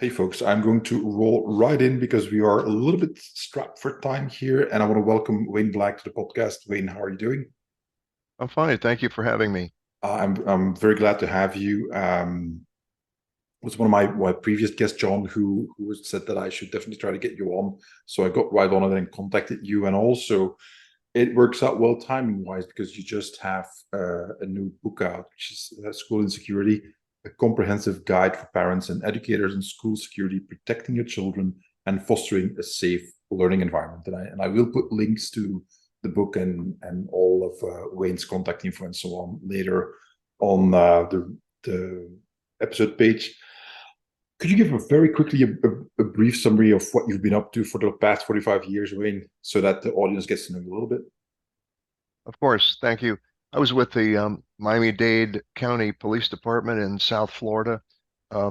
Hey folks, I'm going to roll right in because we are a little bit strapped for time here, and I want to welcome Wayne Black to the podcast. Wayne, how are you doing? I'm fine. Thank you for having me. I'm very glad to have you. It was one of my previous guests, John, who said that I should definitely try to get you on. So I got right on it and contacted you, and also it works out well timing wise because you just have a new book out, which is School Insecurity, a comprehensive guide for parents and educators in school security, protecting your children and fostering a safe learning environment. And I will put links to the book and all of Wayne's contact info and so on later on the episode page. Could you give a very quickly a brief summary of what you've been up to for the past 45 years, Wayne, so that the audience gets to know you a little bit? Of course, thank you. I was with the Miami-Dade County Police Department in South Florida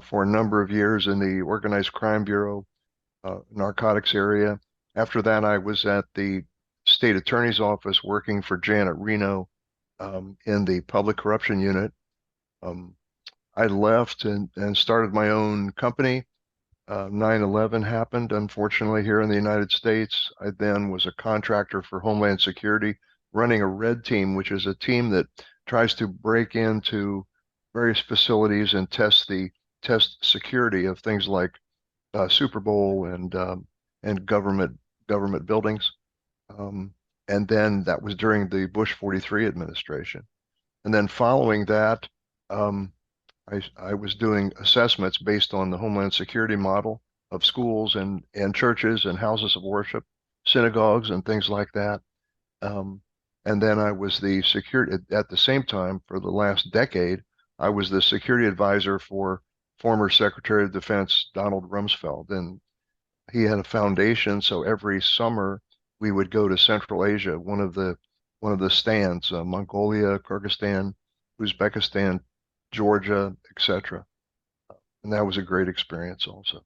for a number of years in the Organized Crime Bureau, narcotics area. After that, I was at the State Attorney's Office working for Janet Reno in the Public Corruption Unit. Um, I left and started my own company. 9/11 happened, unfortunately, here in the United States. I then was a contractor for Homeland Security, running a red team, which is a team that tries to break into various facilities and test security of things like Super Bowl and government buildings. Um, and then that was during the Bush 43 administration. And then following that, um, I was doing assessments based on the Homeland Security model of schools and churches and houses of worship, synagogues and things like that. Um, and then I was the security at the same time for the last decade. I was the security advisor for former Secretary of Defense Donald Rumsfeld, and he had a foundation. So every summer we would go to Central Asia, one of the stands, Mongolia, Kyrgyzstan, Uzbekistan, Georgia, etc. And that was a great experience also.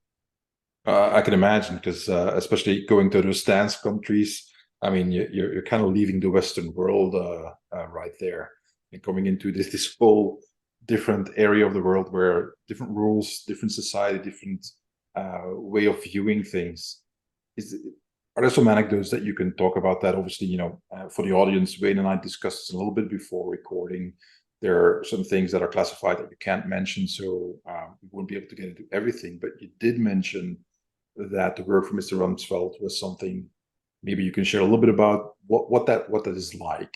I can imagine because especially going to those stance countries, I mean, you're kind of leaving the Western world right there and coming into this whole different area of the world where different rules, different society, different way of viewing things. Is are there some anecdotes that you can talk about that? Obviously, for the audience, Wayne and I discussed this a little bit before recording. There are some things that are classified that you can't mention, so we won't be able to get into everything. But you did mention that the work for Mr. Rumsfeld was something. Maybe you can share a little bit about what that is like.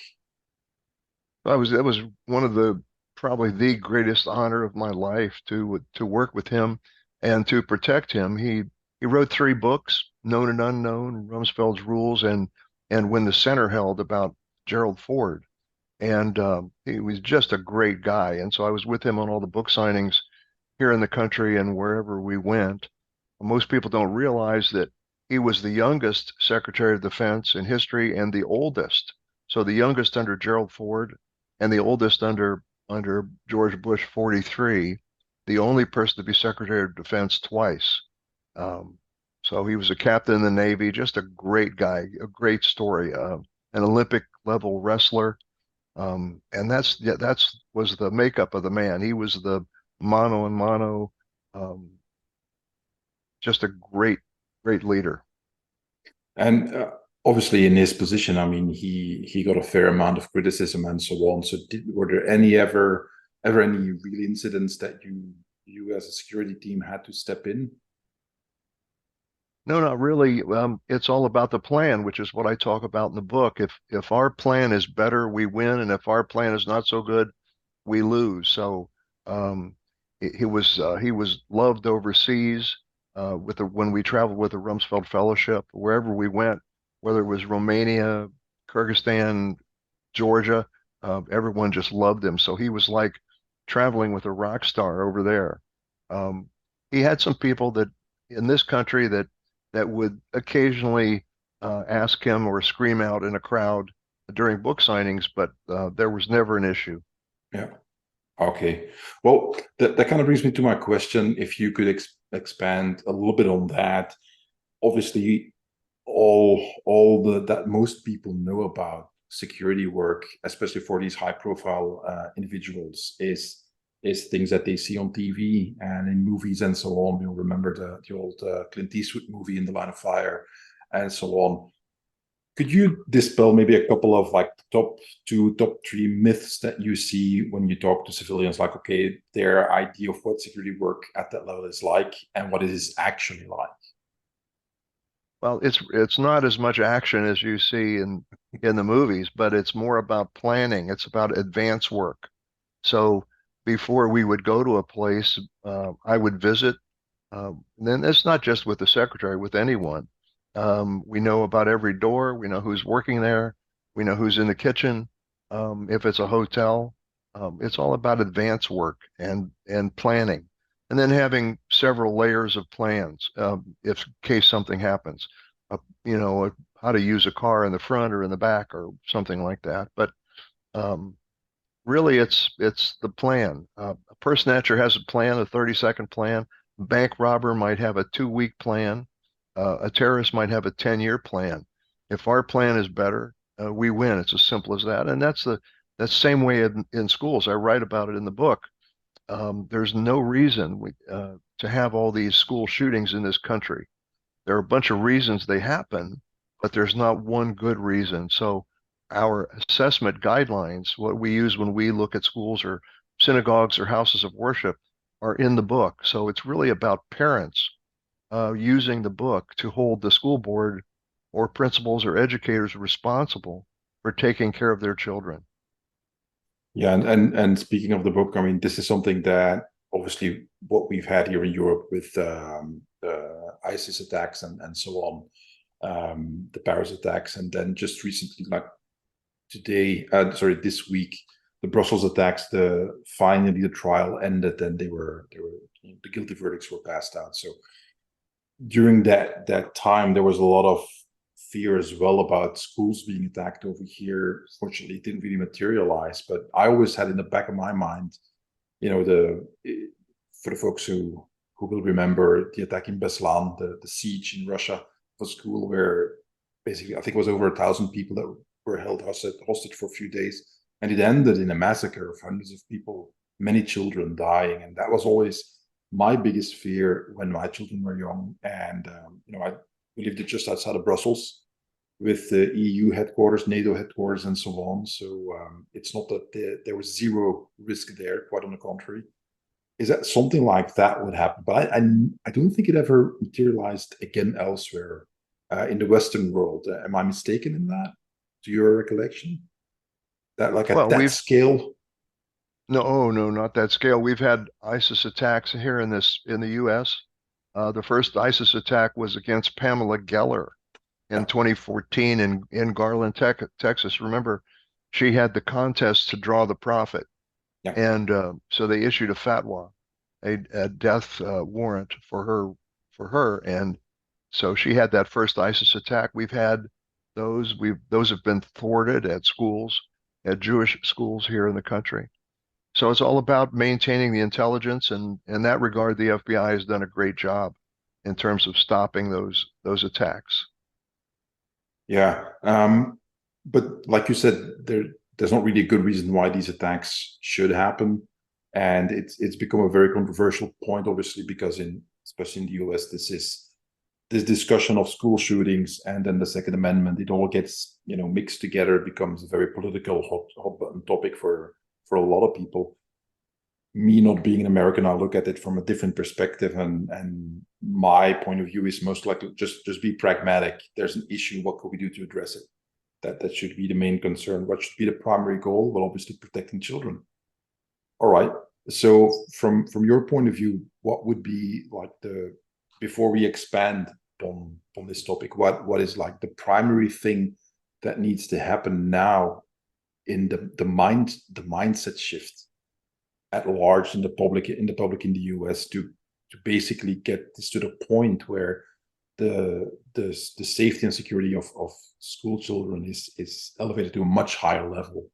That was one of the probably the greatest honor of my life to work with him and to protect him. He wrote three books, Known and Unknown, Rumsfeld's Rules, and When the Center Held about Gerald Ford. And he was just a great guy. And so I was with him on all the book signings here in the country and wherever we went. Most people don't realize that he was the youngest Secretary of Defense in history and the oldest. So the youngest under Gerald Ford and the oldest under George Bush 43, the only person to be Secretary of Defense twice. Um, so he was a captain in the Navy, just a great guy, a great story, an Olympic level wrestler. And that's was the makeup of the man. He was the mano and mano, um, just a great leader. And obviously, in his position, I mean, he got a fair amount of criticism and so on. So, were there ever any real incidents that you as a security team had to step in? No, not really. It's all about the plan, which is what I talk about in the book. If our plan is better, we win, and if our plan is not so good, we lose. So um, he was loved overseas when we traveled with the Rumsfeld Fellowship, wherever we went, whether it was Romania, Kyrgyzstan, Georgia, everyone just loved him. So he was like traveling with a rock star over there. Um, he had some people that in this country that would occasionally ask him or scream out in a crowd during book signings, but there was never an issue. Yeah. Okay. Well, that kind of brings me to my question. If you could expand a little bit on that. Obviously, all the that most people know about security work, especially for these high profile individuals, is is things that they see on TV and in movies and so on. You'll remember the old Clint Eastwood movie In the Line of Fire and so on. Could you dispel maybe a couple of like top two, top three myths that you see when you talk to civilians? Like, okay, their idea of what security work at that level is like and what it is actually like. Well, it's not as much action as you see in the movies, but it's more about planning. It's about advance work. So before we would go to a place, I would visit. Then it's not just with the secretary, with anyone. We know about every door. We know who's working there. We know who's in the kitchen. If it's a hotel, it's all about advance work and planning, and then having several layers of plans if in case something happens. You know, how to use a car in the front or in the back or something like that. But um, really, it's the plan. A purse snatcher has a plan, a 30-second plan. A bank robber might have a 2-week plan. A terrorist might have a 10-year plan. If our plan is better, we win. It's as simple as that. And that's the same way in schools. I write about it in the book. There's no reason to have all these school shootings in this country. There are a bunch of reasons they happen, but there's not one good reason. So our assessment guidelines, what we use when we look at schools or synagogues or houses of worship, are in the book. So it's really about parents using the book to hold the school board or principals or educators responsible for taking care of their children. Yeah, and speaking of the book, I mean, this is something that obviously what we've had here in Europe with the ISIS attacks and so on, the Paris attacks, and then just recently, like today, sorry, this week, the Brussels attacks. Finally the trial ended, and the guilty verdicts were passed out. So during that time, there was a lot of fear as well about schools being attacked over here. Fortunately, it didn't really materialize, but I always had in the back of my mind, you know, for the folks who will remember the attack in Beslan, the siege in Russia of a school where basically I think it was over 1,000 people that were held hostage for a few days, and it ended in a massacre of hundreds of people, many children dying, and that was always my biggest fear when my children were young. And we lived just outside of Brussels with the EU headquarters, NATO headquarters, and so on. So it's not that there was zero risk there, quite on the contrary. Is that something like that would happen? But I don't think it ever materialized again elsewhere in the Western world. Am I mistaken in that? To your recollection? That like at Well, that scale? no, not that scale. We've had ISIS attacks here in the U.S. The first ISIS attack was against Pamela Geller in Yeah, 2014 in Garland, Texas. Remember, she had the contest to draw the prophet, yeah. and so they issued a fatwa, a death warrant for her, and so she had that first ISIS attack. We've had those have been thwarted at schools, at Jewish schools here in the country. So it's all about maintaining the intelligence, and in that regard, the FBI has done a great job in terms of stopping those attacks. Yeah. But like you said, there's not really a good reason why these attacks should happen. And it's become a very controversial point, obviously, because especially in the US, this discussion of school shootings and then the Second Amendment, it all gets, mixed together. It becomes a very political hot button topic for a lot of people. Me not being an American, I look at it from a different perspective, and my point of view is most likely just be pragmatic. There's an issue. What could we do to address it? That should be the main concern. What should be the primary goal? Well, obviously protecting children. All right. So from your point of view, what would be like before we expand on this topic, what is like the primary thing that needs to happen now in the mindset shift at large in the public in the US to basically get this to the point where the safety and security of school children is elevated to a much higher level.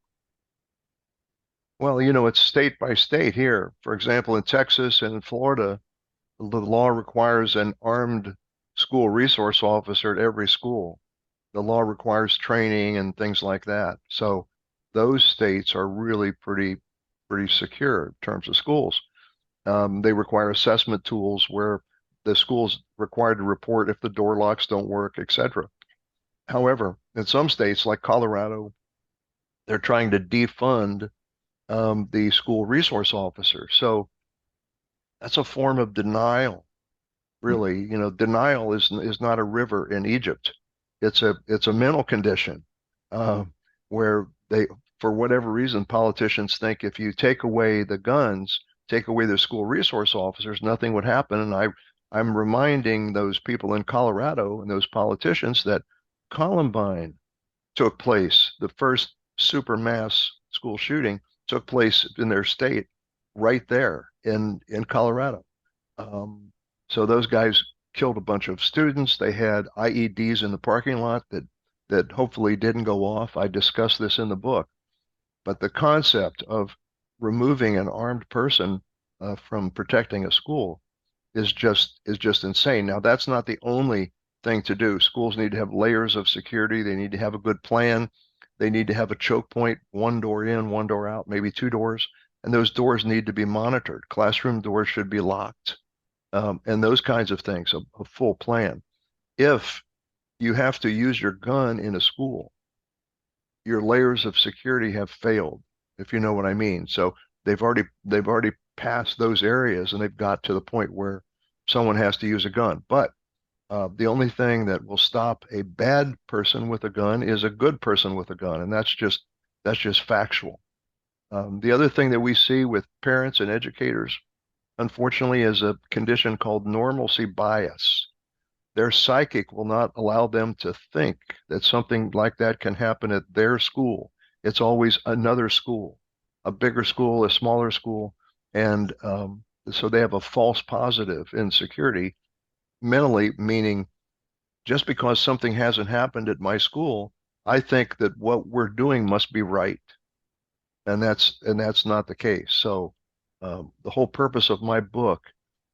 Well, it's state by state here. For example, in Texas and in Florida, the law requires an armed school resource officer at every school. The law requires training and things like that. So those states are really pretty pretty secure in terms of schools. They require assessment tools where the school's required to report if the door locks don't work, etc. However, in some states like Colorado, they're trying to defund the school resource officer. So that's a form of denial, really. You know, denial is not a river in Egypt. It's a mental condition where they, for whatever reason, politicians think if you take away the guns, take away the school resource officers, nothing would happen. And I'm reminding those people in Colorado and those politicians that Columbine took place, the first super mass school shooting took place in their state, right there in Colorado. Um, so those guys killed a bunch of students. They had IEDs in the parking lot that hopefully didn't go off. I discuss this in the book. But the concept of removing an armed person from protecting a school is just insane. Now, that's not the only thing to do. Schools need to have layers of security. They need to have a good plan. They need to have a choke point, one door in, one door out, maybe two doors. And those doors need to be monitored. Classroom doors should be locked, and those kinds of things, a full plan. If you have to use your gun in a school, your layers of security have failed, if you know what I mean. So they've already passed those areas and they've got to the point where someone has to use a gun. But the only thing that will stop a bad person with a gun is a good person with a gun, and that's just factual. The other thing that we see with parents and educators, unfortunately, is a condition called normalcy bias. Their psychic will not allow them to think that something like that can happen at their school. It's always another school, a bigger school, a smaller school. And so they have a false positive in security mentally, meaning just because something hasn't happened at my school, I think that what we're doing must be right. And that's not the case. So the whole purpose of my book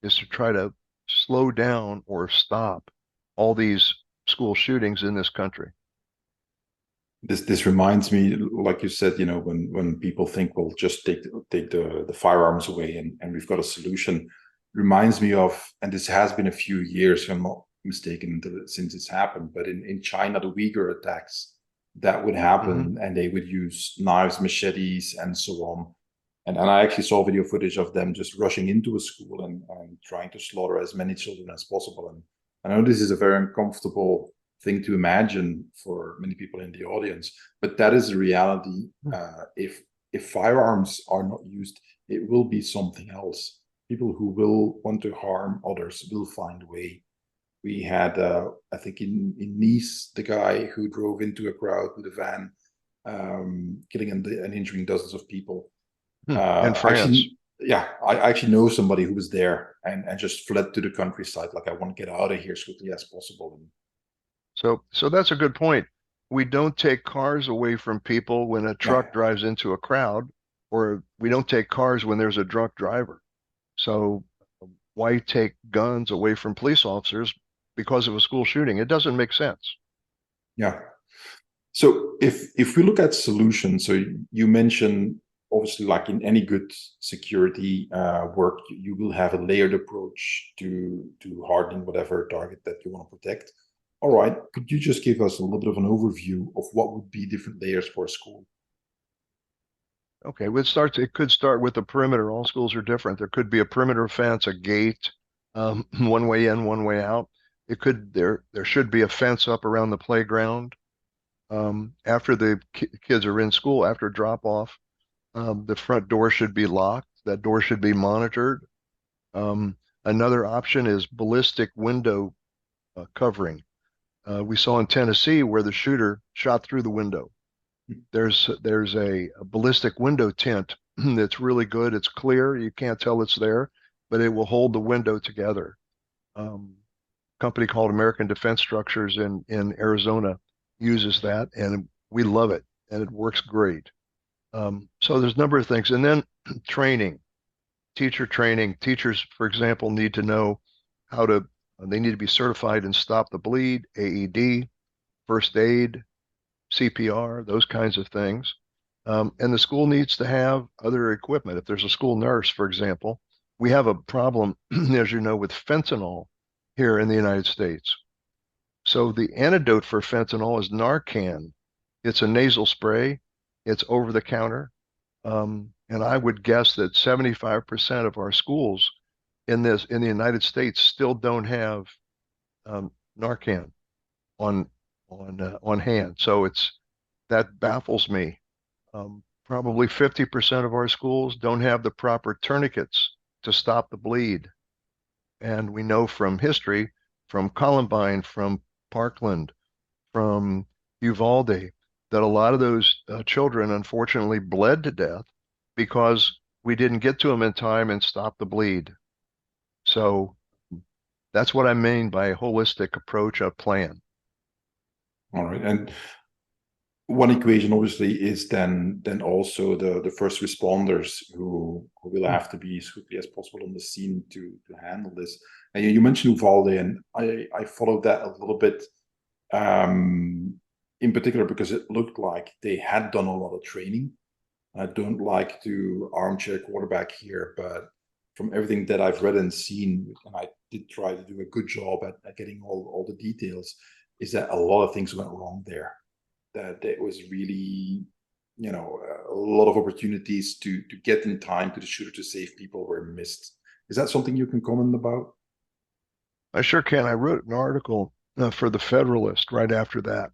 is to try to slow down or stop all these school shootings in this country. This reminds me, like you said, when people think, well, just take the firearms away and we've got a solution. Reminds me of, and this has been a few years, if I'm not mistaken, since it's happened, but in China, the Uyghur attacks, that would happen, and they would use knives, machetes, and so on. And I actually saw video footage of them just rushing into a school and trying to slaughter as many children as possible. And I know this is a very uncomfortable thing to imagine for many people in the audience, but that is the reality. If firearms are not used, it will be something else. People who will want to harm others will find a way. We had, I think in Nice, the guy who drove into a crowd with a van, killing and injuring dozens of people. In France. Actually, yeah, I actually know somebody who was there and just fled to the countryside. Like, I want to get out of here as quickly as possible. And So that's a good point. We don't take cars away from people when a yeah, truck drives into a crowd, or we don't take cars when there's a drunk driver. So why take guns away from police officers because of a school shooting? It doesn't make sense. yeah. So if we look at solutions, so you mentioned obviously, like in any good security work, you will have a layered approach to hardening whatever target that you want to protect. All right, could you just give us a little bit of an overview of what would be different layers for a school? Okay, it could start with the perimeter. All schools are different. There could be a perimeter fence, a gate, one way in, one way out. There should be a fence up around the playground. After the kids are in school, after drop off, the front door should be locked. That door should be monitored. Um, Another option is ballistic window covering. We saw in Tennessee where the shooter shot through the window. There's a ballistic window tint that's really good. It's clear. You can't tell it's there, but it will hold the window together. Um, Company called American Defense Structures in Arizona uses that, and we love it, and it works great. So there's a number of things, and then training, teacher training. Teachers, for example, need to know how to. They need to be certified in stop the bleed, AED, first aid, CPR, those kinds of things. And the school needs to have other equipment. If there's a school nurse, for example, we have a problem, as you know, with fentanyl here in the United States. So the antidote for fentanyl is Narcan. It's a nasal spray. It's over the counter. And I would guess that 75% of our schools in the United States still don't have Narcan on on hand. So it's that baffles me. Probably 50% of our schools don't have the proper tourniquets to stop the bleed. And we know from history, from Columbine, from Parkland, from Uvalde, that a lot of those children unfortunately bled to death because we didn't get to them in time and stop the bleed. So that's what I mean by a holistic approach, a plan. All right. And one equation obviously is then also the first responders who will have to be as quickly as possible on the scene to handle this. And you mentioned Uvalde, and I followed that a little bit, in particular because it looked like they had done a lot of training. I don't like to armchair quarterback here, but from everything that I've read and seen, and I did try to do a good job at getting all the details, is that a lot of things went wrong there. That it was really, a lot of opportunities to get in time to the shooter to save people were missed. Is that something you can comment about? I sure can. I wrote an article for the Federalist right after that.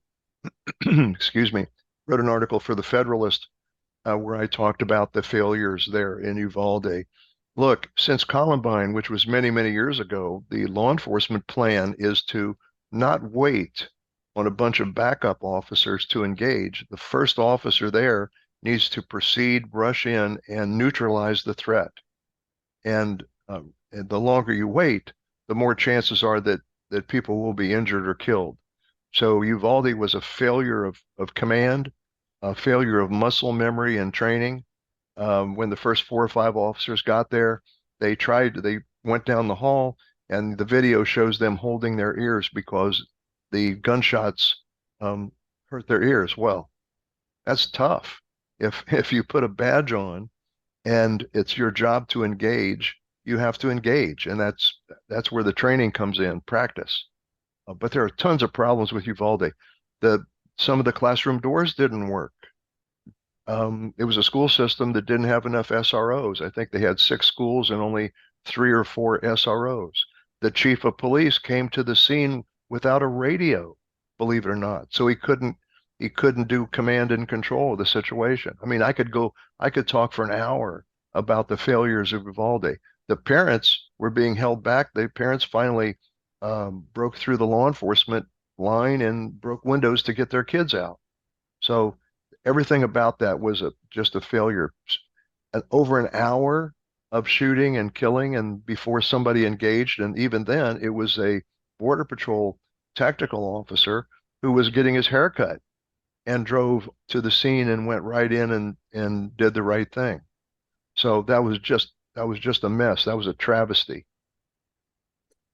Excuse me. Wrote an article for the Federalist where I talked about the failures there in Uvalde. Look, since Columbine, which was many, many years ago, the law enforcement plan is to not wait on a bunch of backup officers to engage. The first officer there needs to proceed, rush in, and neutralize the threat. And the longer you wait, the more chances are that people will be injured or killed. So Uvalde was a failure of command, a failure of muscle memory and training. When the first 4 or 5 officers got there, they went down the hall, and the video shows them holding their ears because the gunshots um, hurt their ears. Well, that's tough. If you put a badge on and it's your job to engage, you have to engage, and that's where the training comes in, practice. But there are tons of problems with Uvalde. The Some of the classroom doors didn't work. It was a school system that didn't have enough SROs. I think they had 6 schools and only 3 or 4 SROs. The chief of police came to the scene without a radio, believe it or not. So he couldn't do command and control of the situation. I mean, I could talk for an hour about the failures of Vivaldi. The parents were being held back. The parents finally broke through the law enforcement line and broke windows to get their kids out. So everything about that was just a failure. Over an hour of shooting and killing, and before somebody engaged, and even then, it was a Border Patrol tactical officer who was getting his hair cut and drove to the scene and went right in and did the right thing. So that was just a mess. That was a travesty.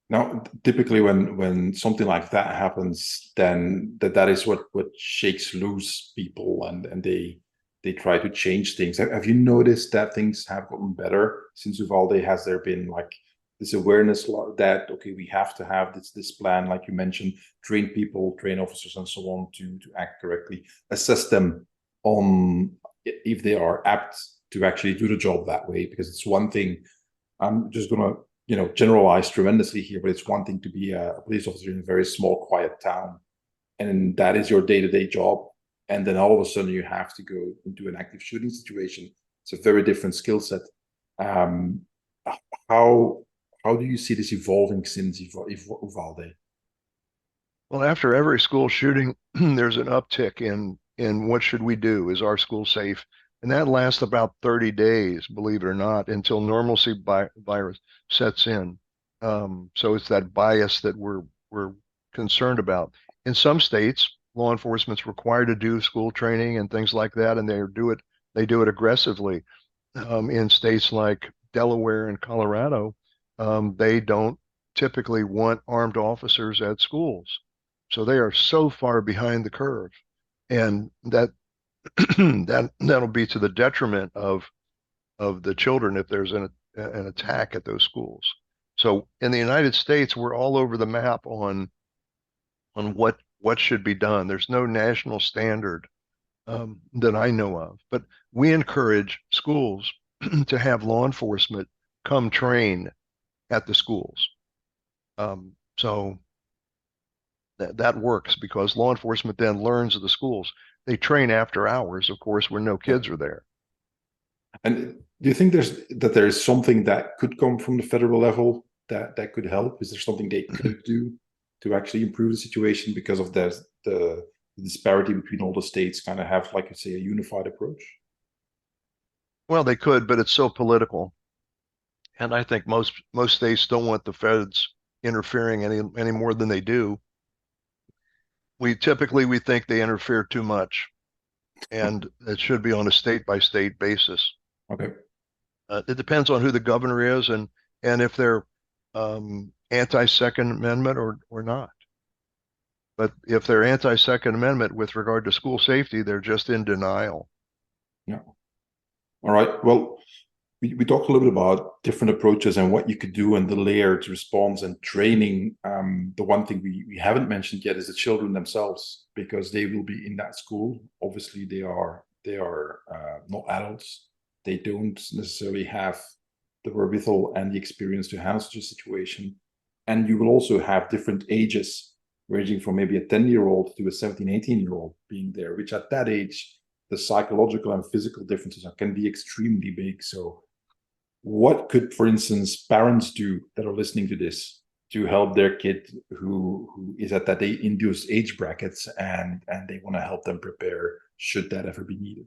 Now, typically when something like that happens, then that is what shakes loose people, and they try to change things. Have you noticed that things have gotten better since Uvalde? Has there been like this awareness that okay, we have to have this plan, like you mentioned, train people, train officers, and so on to act correctly, assess them on if they are apt to actually do the job that way? Because it's one thing. I'm just gonna generalize tremendously here, but it's one thing to be a police officer in a very small, quiet town, and that is your day-to-day job. And then all of a sudden, you have to go into an active shooting situation. It's a very different skill set. Um, how how do you see this evolving since Uvalde? Well, after every school shooting, there's an uptick in what should we do? Is our school safe? And that lasts about 30 days, believe it or not, until normalcy virus sets in. So it's that bias that we're concerned about. In some states, law enforcement's required to do school training and things like that, and they do it aggressively. In states like Delaware and Colorado, they don't typically want armed officers at schools. So they are so far behind the curve. And that'll be to the detriment of the children if there's an attack at those schools. So in the United States, we're all over the map on what should be done. There's no national standard that I know of, but we encourage schools to have law enforcement come train at the schools. So that works because law enforcement then learns of the schools. They train after hours, of course, when no Yeah. kids are there. And do you think there is something that could come from the federal level that could help? Is there something they could do to actually improve the situation because of the disparity between all the states kind of have, like you say, a unified approach? Well, they could, but it's so political. And I think most states don't want the feds interfering any more than they do. We think they interfere too much, and it should be on a state by state basis. Okay. It depends on who the governor is and if they're anti Second Amendment or not. But if they're anti Second Amendment with regard to school safety, they're just in denial. Yeah. All right. Well, we talked a little bit about different approaches and what you could do and the layered response and training. The one thing we haven't mentioned yet is the children themselves, because they will be in that school. Obviously, they are not adults. They don't necessarily have the wherewithal and the experience to handle such a situation. And you will also have different ages, ranging from maybe a 10-year-old to a 17, 18-year-old being there, which at that age, the psychological and physical differences can be extremely big. So what could, for instance, parents do that are listening to this to help their kid who is at that induced age brackets and they want to help them prepare should that ever be needed?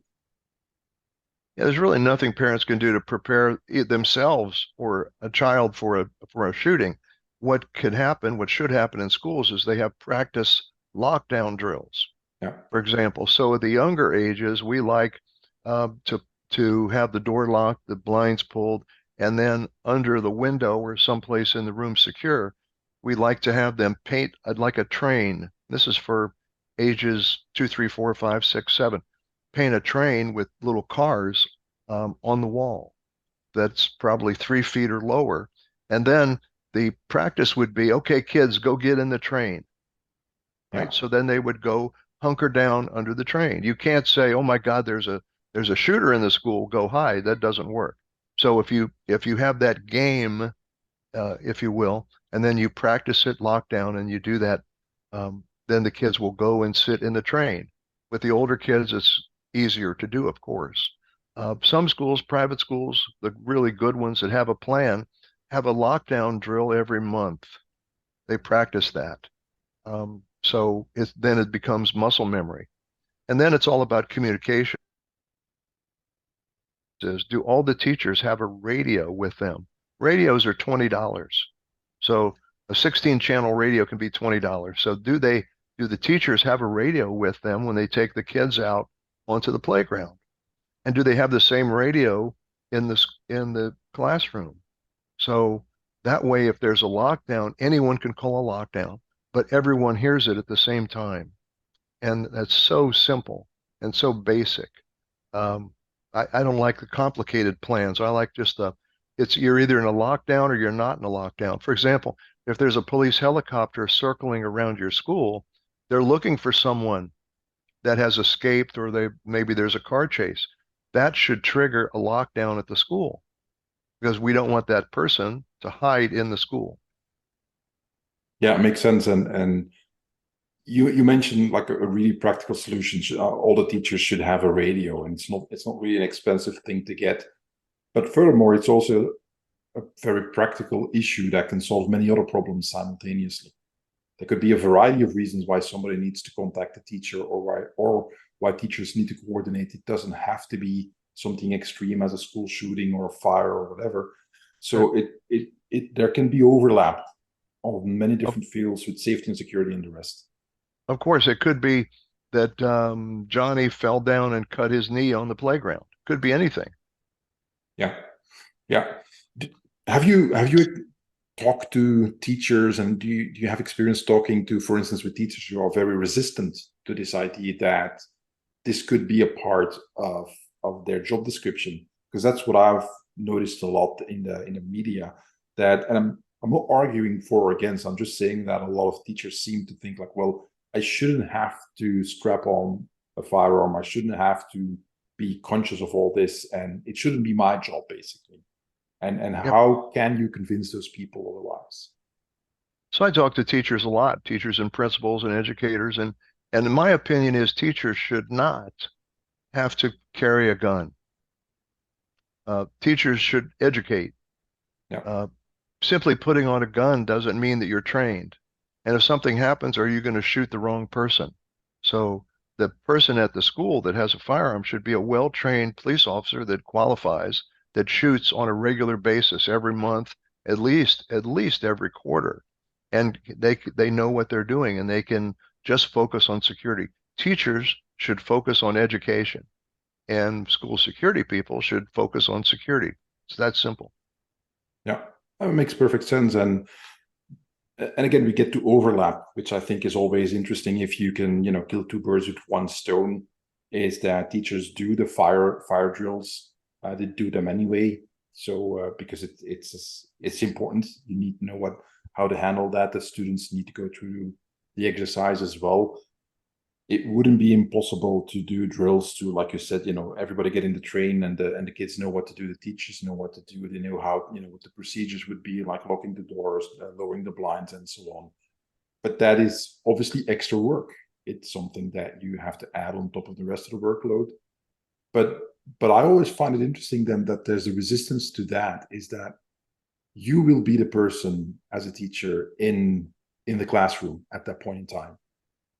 Yeah, there's really nothing parents can do to prepare themselves or a child for a shooting. What could happen, what should happen in schools is they have practice lockdown drills, Yeah. for example. So at the younger ages, we like to have the door locked, the blinds pulled, and then under the window or someplace in the room secure, we like to have them paint like a train. This is for ages 2, 3, 4, 5, 6, 7. Paint a train with little cars on the wall that's probably 3 feet or lower. And then the practice would be, okay, kids, go get in the train, right? Yeah. So then they would go hunker down under the train. You can't say, oh my God, there's a shooter in the school, go hide. That doesn't work. So if you have that game, if you will, and then you practice it lockdown and you do that, then the kids will go and sit in the train. With the older kids, it's easier to do, of course. Some schools, private schools, the really good ones that have a plan, have a lockdown drill every month. They practice that. So then it becomes muscle memory. And then it's all about communication. Do all the teachers have a radio with them? Radios are $20. So a 16 channel radio can be $20. So do the teachers have a radio with them when they take the kids out onto the playground? And do they have the same radio in the classroom? So that way, if there's a lockdown, anyone can call a lockdown, but everyone hears it at the same time. And that's so simple and so basic. Um, I don't like the complicated plans. I like just you're either in a lockdown or you're not in a lockdown. For example, if there's a police helicopter circling around your school, they're looking for someone that has escaped or maybe there's a car chase. That should trigger a lockdown at the school because we don't want that person to hide in the school. Yeah, it makes sense. And you mentioned like a really practical solution. All the teachers should have a radio, and it's not really an expensive thing to get. But furthermore, it's also a very practical issue that can solve many other problems simultaneously. There could be a variety of reasons why somebody needs to contact a teacher, or why teachers need to coordinate. It doesn't have to be something extreme as a school shooting or a fire or whatever. So there can be overlap of many Of, different fields with safety and security and the rest. of course, it could be that Johnny fell down and cut his knee on the playground. Could be anything. Yeah, yeah. Have you talked to teachers, and do you have experience talking to, for instance, with teachers who are very resistant to this idea that this could be a part of their job description, because that's what I've noticed a lot in the media. That, and I'm not arguing for or against. I'm just saying that a lot of teachers seem to think like, well, I shouldn't have to strap on a firearm. I shouldn't have to be conscious of all this, and it shouldn't be my job, basically. And Yep. how can you convince those people otherwise? So I talk to teachers a lot, teachers and principals and educators, and my opinion is teachers should not have to carry a gun. Teachers should educate. Yeah, Uh, Simply putting on a gun doesn't mean that you're trained. And if something happens, are you going to shoot the wrong person? So the person at the school that has a firearm should be a well-trained police officer that qualifies, that shoots on a regular basis every month, at least every quarter. And they know what they're doing and they can just focus on security. Teachers should focus on education and school security people should focus on security. It's that simple. yeah, that makes perfect sense. And again, we get to overlap, which I think is always interesting. If you can, kill two birds with one stone, is that teachers do the fire drills. They do them anyway. So because it's important, you need to know how to handle that. The students need to go through the exercise as well. It wouldn't be impossible to do drills to, like you said, everybody get in the train, and the kids know what to do, the teachers know what to do, they know how, what the procedures would be, like locking the doors, lowering the blinds, and so on. But that is obviously extra work. It's something that you have to add on top of the rest of the workload. But I always find it interesting then that there's a resistance to that, is that you will be the person as a teacher in the classroom at that point in time.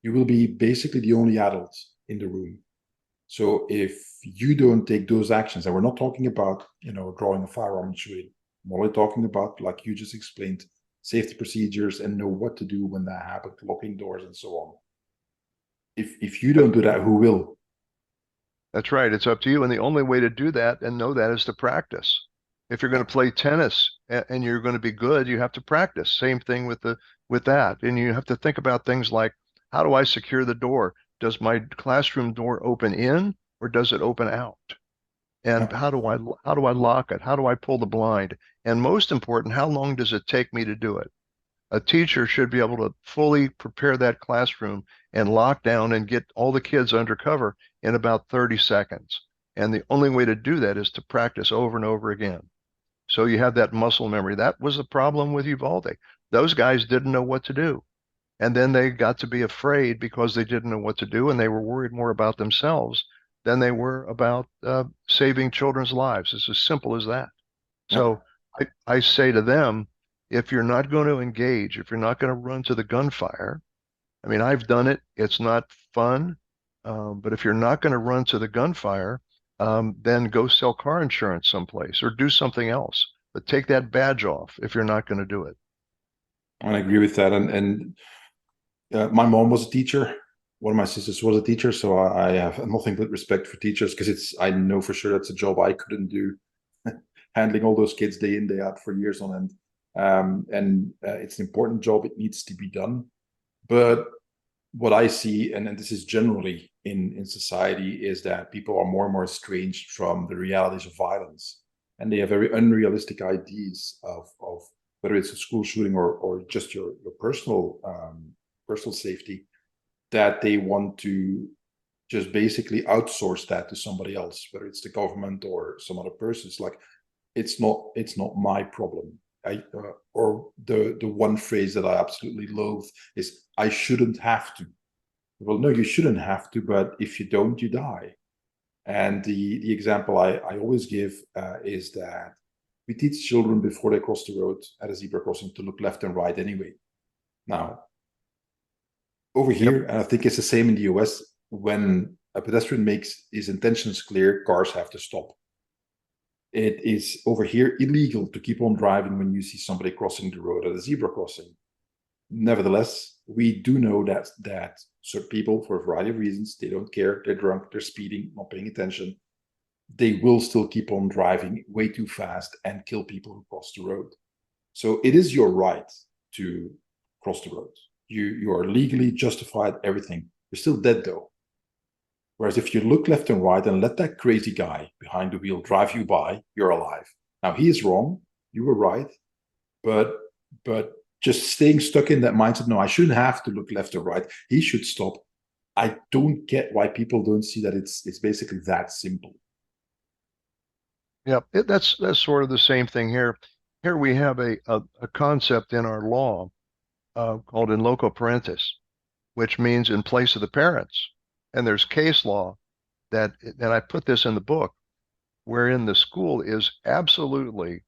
You will be basically the only adult in the room. So if you don't take those actions, and we're not talking about, drawing a firearm and shooting, I'm only talking about, like you just explained, safety procedures and know what to do when that happens, locking doors and so on. If you don't do that, who will? That's right. It's up to you. And the only way to do that and know that is to practice. If you're going Yeah, to play tennis and you're going to be good, you have to practice. Same thing with that. And you have to think about things like, how do I secure the door? Does my classroom door open in or does it open out? And yeah, how do I lock it? How do I pull the blind? And most important, how long does it take me to do it? A teacher should be able to fully prepare that classroom and lock down and get all the kids under cover in about 30 seconds. And the only way to do that is to practice over and over again. So you have that muscle memory. That was the problem with Uvalde. Those guys didn't know what to do. And then they got to be afraid because they didn't know what to do and they were worried more about themselves than they were about saving children's lives. It's as simple as that. yeah. So I say to them, if you're not going to engage, if you're not going to run to the gunfire, I mean, I've done it. It's not fun. But if you're not going to run to the gunfire, then go sell car insurance someplace or do something else. But take that badge off if you're not going to do it. I agree with that. And my mom was a teacher. One of my sisters was a teacher, so I have nothing but respect for teachers, because I know for sure that's a job I couldn't do, handling all those kids day in, day out for years on end. And it's an important job. It needs to be done. But what I see, and this is generally in society, is that people are more and more estranged from the realities of violence. And they have very unrealistic ideas of whether it's a school shooting or just your personal safety, that they want to just basically outsource that to somebody else, whether it's the government or some other person. It's like, it's not my problem. Or the one phrase that I absolutely loathe is, I shouldn't have to. Well, no, you shouldn't have to, but if you don't, you die. And the example I always give is that we teach children before they cross the road at a zebra crossing to look left and right anyway. Now, over Yep. here, and I think it's the same in the US, when a pedestrian makes his intentions clear, cars have to stop. It is over here illegal to keep on driving when you see somebody crossing the road at a zebra crossing. Nevertheless, we do know that certain people, for a variety of reasons, they don't care, they're drunk, they're speeding, not paying attention, they will still keep on driving way too fast and kill people who cross the road. So it is your right to cross the road. You are legally justified, everything. You're still dead though. Whereas if you look left and right and let that crazy guy behind the wheel drive you by, you're alive. Now he is wrong. You were right, but but just staying stuck in that mindset. No, I shouldn't have to look left or right. He should stop. I don't get why people don't see that it's basically that simple. Yeah, that's sort of the same thing here. Here we have a concept in our law called in loco parentis, which means in place of the parents. And there's case law and I put this in the book, wherein the school is absolutely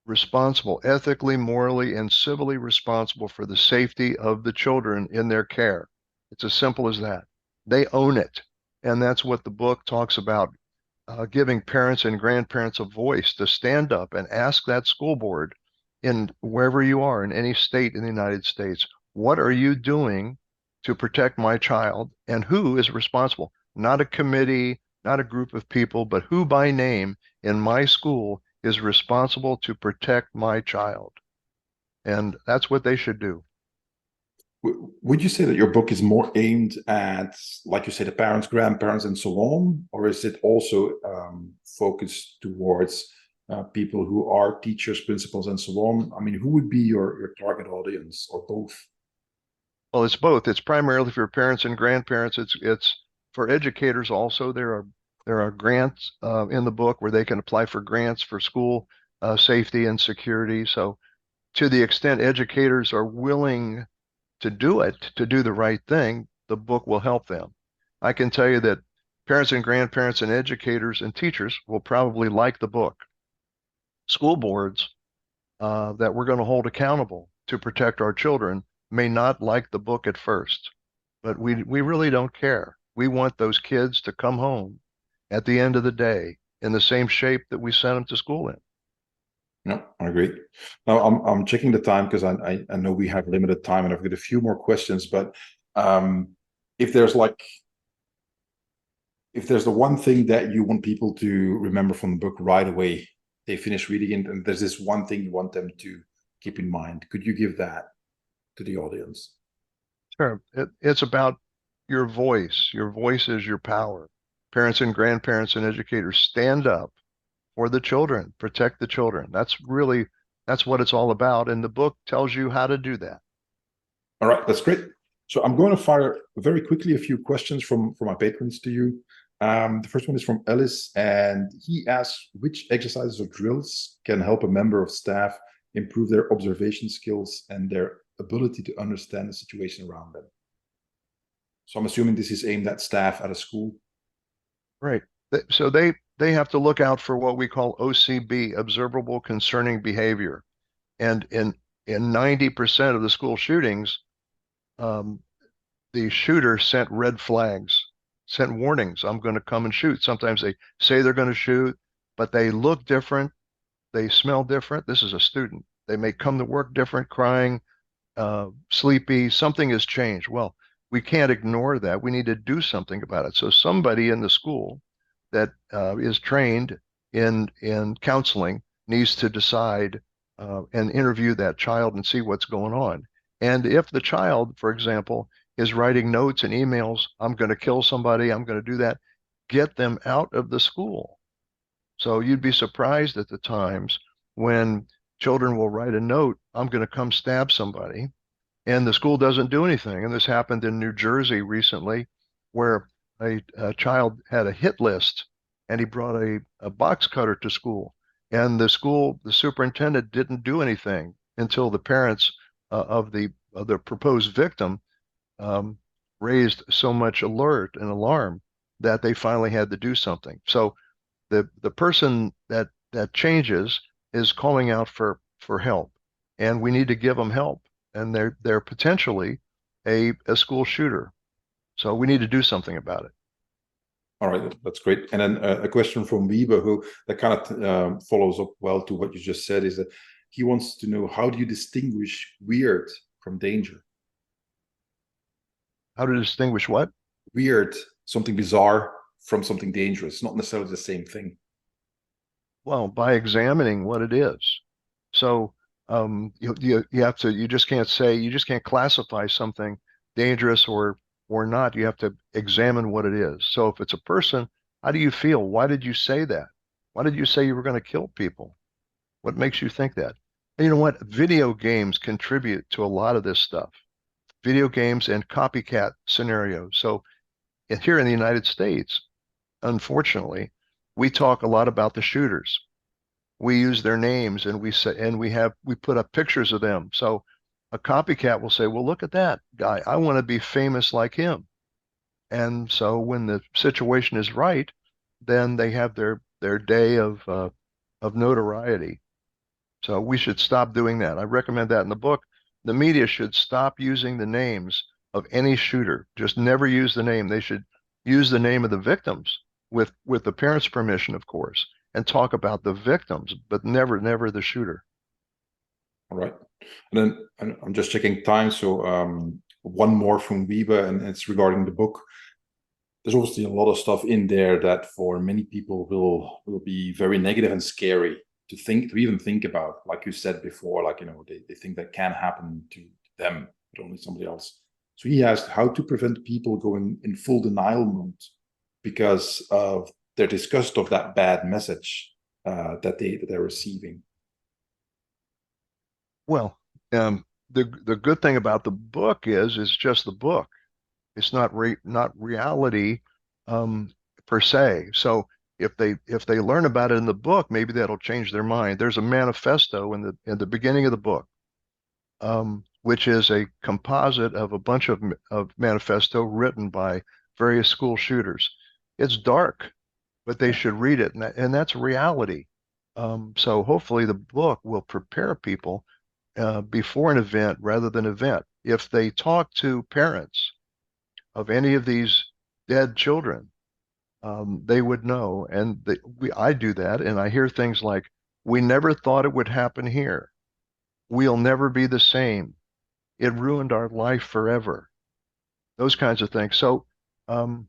responsible, ethically, morally, and civilly responsible for the safety of the children in their care. It's as simple as that. They own it. And that's what the book talks about, giving parents and grandparents a voice to stand up and ask that school board in wherever you are in any state in the United States, what are you doing to protect my child and who is responsible? Not a committee, not a group of people, but who by name in my school is responsible to protect my child. And that's what they should do. Would you say that your book is more aimed at, like you say, the parents, grandparents, and so on, or is it also focused towards people who are teachers, principals, and so on? I mean, who would be your target audience, or both? Well, it's both. It's primarily for parents and grandparents. It's for educators also. There are grants in the book where they can apply for grants for school safety and security. So to the extent educators are willing to do it, to do the right thing, the book will help them. I can tell you that parents and grandparents and educators and teachers will probably like the book. School boards that we're going to hold accountable to protect our children may not like the book at first, but we really don't care. We want those kids to come home at the end of the day in the same shape that we sent them to school in. No, I agree. Now I'm checking the time because I know we have limited time and I've got a few more questions, but um, if there's like if there's the one thing that you want people to remember from the book right away, they finish reading it, and there's this one thing you want them to keep in mind, could you give that to the audience? Sure. It's about your voice. Your voice is your power. Parents and grandparents and educators stand up for the children, protect the children. That's what it's all about. And the book tells you how to do that. All right, that's great. So I'm going to fire very quickly a few questions from my patrons to you. The first one is from Ellis, and he asks which exercises or drills can help a member of staff improve their observation skills and their ability to understand the situation around them. So I'm assuming this is aimed at staff at a school. Right. So they have to look out for what we call OCB, observable concerning behavior. And in 90% of the school shootings, um, the shooter sent red flags, sent warnings. I'm going to come and shoot. Sometimes they say they're going to shoot, but they look different. They smell different. This is a student. They may come to work different, crying, sleepy. Something has changed. Well, we can't ignore that. We need to do something about it. So somebody in the school that is trained in counseling needs to decide and interview that child and see what's going on. And if the child, for example, is writing notes and emails, I'm going to kill somebody, I'm going to do that, get them out of the school. So you'd be surprised at the times when children will write a note, I'm going to come stab somebody, and the school doesn't do anything. And this happened in New Jersey recently, where a child had a hit list and he brought a box cutter to school. And the superintendent didn't do anything until the parents of the proposed victim um, raised so much alert and alarm that they finally had to do something. So the person that changes is calling out for help, and we need to give them help. And they're potentially a school shooter, so we need to do something about it. All right, that's great. And then a question from Weber, who that kind of follows up well to what you just said, is that he wants to know, how do you distinguish weird from danger? How to distinguish what? Weird, something bizarre, from something dangerous, not necessarily the same thing. Well, by examining what it is. So you just can't say, you just can't classify something dangerous or or not, you have to examine what it is. So if it's a person, how do you feel? Why did you say that? Why did you say you were going to kill people? What makes you think that? And you know what? Video games contribute to a lot of this stuff. Video games and copycat scenarios. So here in the United States, unfortunately, we talk a lot about the shooters. We use their names and we say, and we put up pictures of them. So a copycat will say, well, look at that guy. I want to be famous like him. And so when the situation is right, then they have their day of notoriety. So we should stop doing that. I recommend that in the book. The media should stop using the names of any shooter. Just never use the name. They should use the name of the victims with the parents' permission, of course, and talk about the victims, but never the shooter. All right. And then I'm just checking time. So one more from Wiebe, and it's regarding the book. There's obviously a lot of stuff in there that for many people will be very negative and scary to even think about. Like you said before, like, you know, they think that can happen to them, but only somebody else. So he asked how to prevent people going in full denial mode because of their disgust of that bad message that they're receiving. Well, the good thing about the book is it's just the book. It's not reality um, per se. So if they learn about it in the book, maybe that'll change their mind. There's a manifesto in the beginning of the book, which is a composite of a bunch of manifesto written by various school shooters. It's dark, but they should read it, and that's reality. So hopefully the book will prepare people before an event rather than event. If they talk to parents of any of these dead children, they would know. And I do that, and I hear things like, "We never thought it would happen here. We'll never be the same. It ruined our life forever." Those kinds of things. So um,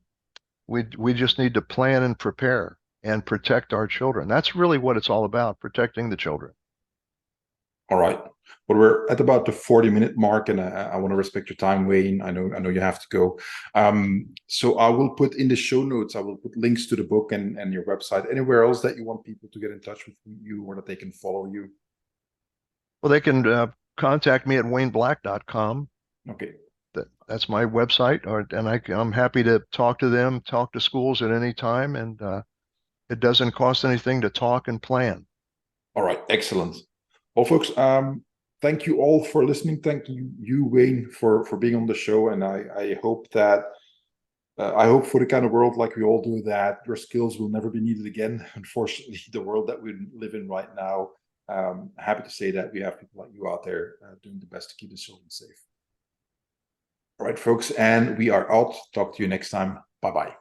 we just need to plan and prepare and protect our children. That's really what it's all about, protecting the children. All right. But we're at about the 40-minute mark, and I want to respect your time, Wayne. I know you have to go. So I will put in the show notes, I will put links to the book and your website. Anywhere else that you want people to get in touch with you or that they can follow you? Well, they can contact me at wayneblack.com. Okay. That's my website, and I'm happy to talk to them, talk to schools at any time, and it doesn't cost anything to talk and plan. All right. Excellent. Well, folks, thank you all for listening. Thank you, Wayne, for being on the show. And I hope that I hope for the kind of world like we all do that your skills will never be needed again. Unfortunately, the world that we live in right now, happy to say that we have people like you out there doing the best to keep the children safe. All right, folks, and we are out. Talk to you next time. Bye-bye.